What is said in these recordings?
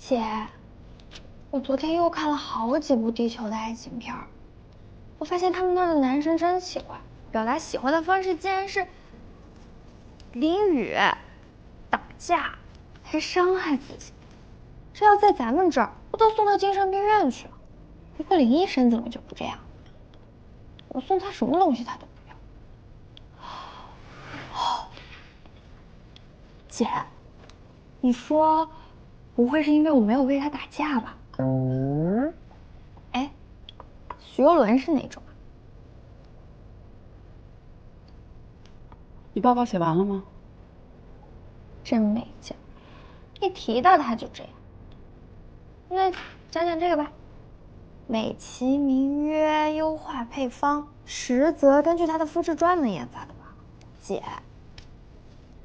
姐，我昨天又看了好几部地球的爱情片儿，我发现他们那儿的男生真奇怪，表达喜欢的方式竟然是淋雨、打架，还伤害自己。这要在咱们这儿，不都送到精神病院去了？不过林医生怎么就不这样？我送他什么东西他都不要。姐，你说不会是因为我没有为他打架吧？哎，徐游轮是哪种啊？你报告写完了吗？真没劲，一提到他就这样。那讲讲这个吧。美其名曰优化配方，实则根据它的肤质专门研发的吧？姐，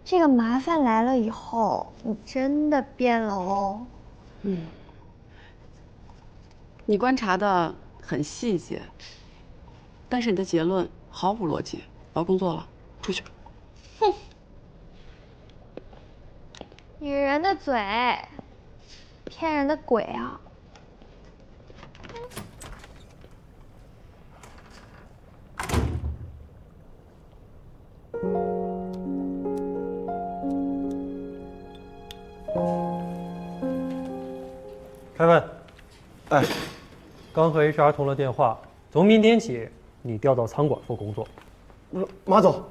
这个麻烦来了以后，你真的变了哦。你观察的很细节，但是你的结论毫无逻辑。我要工作了，出去。哼，女人的嘴，骗人的鬼啊！凯文，哎，刚和 HR 通了电话，从明天起你调到仓管部工作。马总，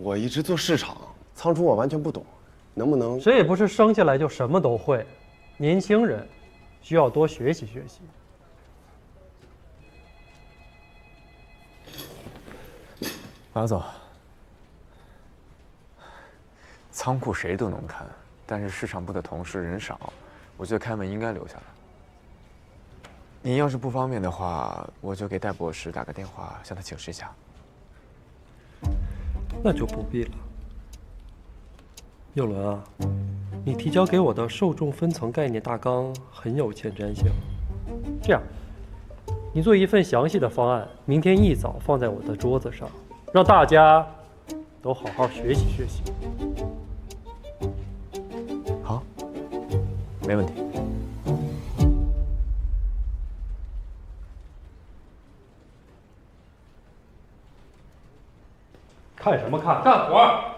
我一直做市场，仓储我完全不懂，能不能？谁也不是生下来就什么都会，年轻人需要多学习学习。马总，仓库谁都能看，但是市场部的同事人少，我觉得开门应该留下来。你要是不方便的话，我就给戴博士打个电话，向他请示一下。那就不必了。佑伦啊，你提交给我的受众分层概念大纲很有前瞻性。这样，你做一份详细的方案，明天一早放在我的桌子上，让大家都好好学习学习。好，没问题。看什么看？干活！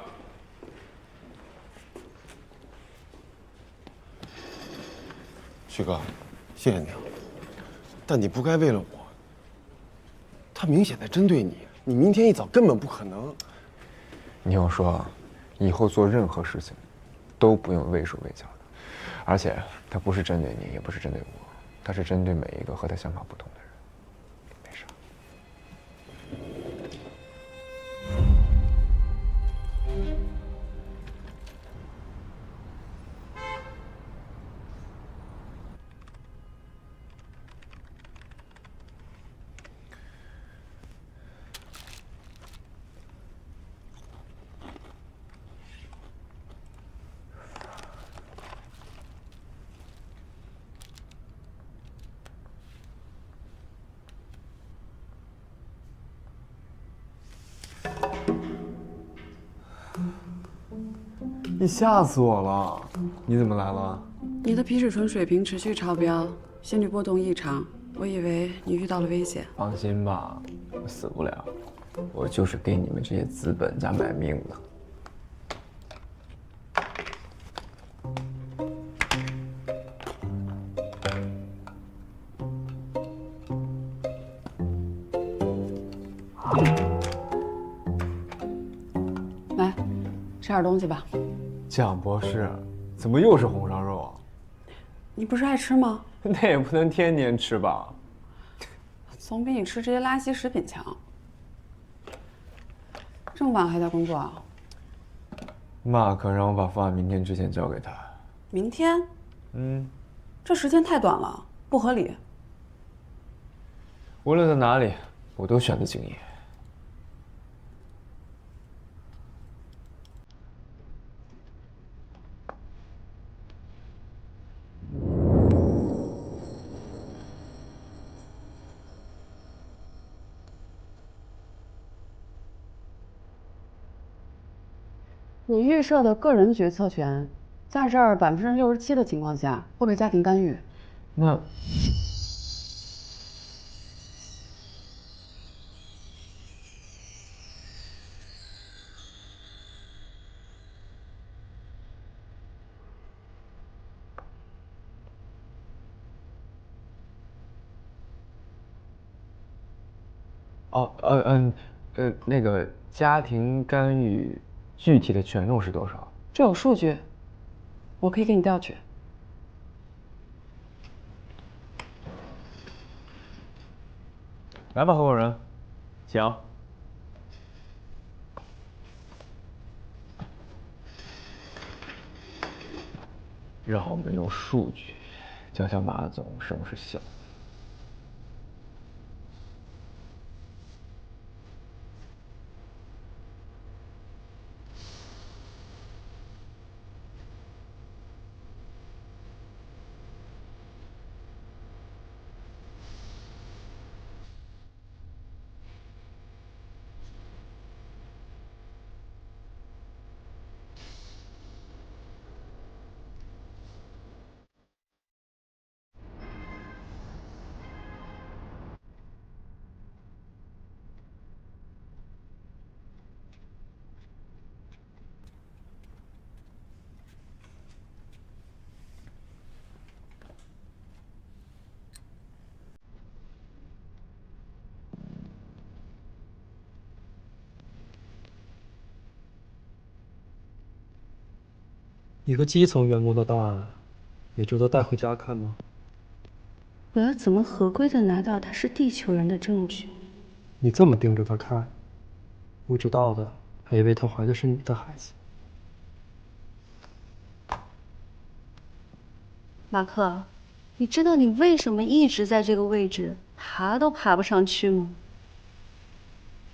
徐哥，谢谢你啊，但你不该为了我。他明显在针对你，你明天一早根本不可能。你听我说，以后做任何事情都不用畏手畏脚的，而且他不是针对你，也不是针对我，他是针对每一个和他想法不同的人。没事。你吓死我了！你怎么来了？你的皮质醇水平持续超标，心率波动异常，我以为你遇到了危险。放心吧，我死不了，我就是给你们这些资本家买命的。来，吃点东西吧。蒋博士，怎么又是红烧肉啊？你不是爱吃吗？那也不能天天吃吧？总比你吃这些垃圾食品强。这么晚还在工作啊？马克让我把方案明天之前交给他。明天？这时间太短了，不合理。无论在哪里，我都选择敬业。你预设的个人决策权在这儿67%的情况下会被家庭干预。那那个家庭干预具体的权重是多少？这有数据，我可以给你调取。来吧，合伙人，请。让我们用数据教教马总什么是孝。一个基层员工的档案，也值得带回家看吗？我要怎么合规的拿到他是地球人的证据？你这么盯着他看，不知道的还以为他怀的是你的孩子。马克，你知道你为什么一直在这个位置，爬都爬不上去吗？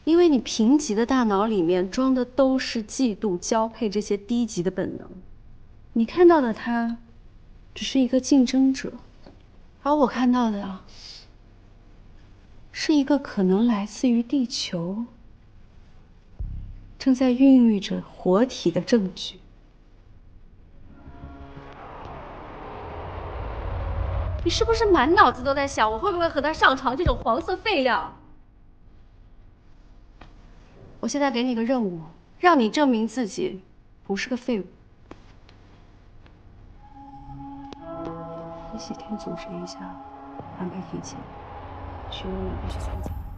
因为你贫瘠的大脑里面装的都是嫉妒、交配这些低级的本能。你看到的他，只是一个竞争者，而我看到的，是一个可能来自于地球，正在孕育着活体的证据。你是不是满脑子都在想，我会不会和他上床这种黄色废料？我现在给你个任务，让你证明自己不是个废物。这几天组织一下，安排提前，询问你去参加。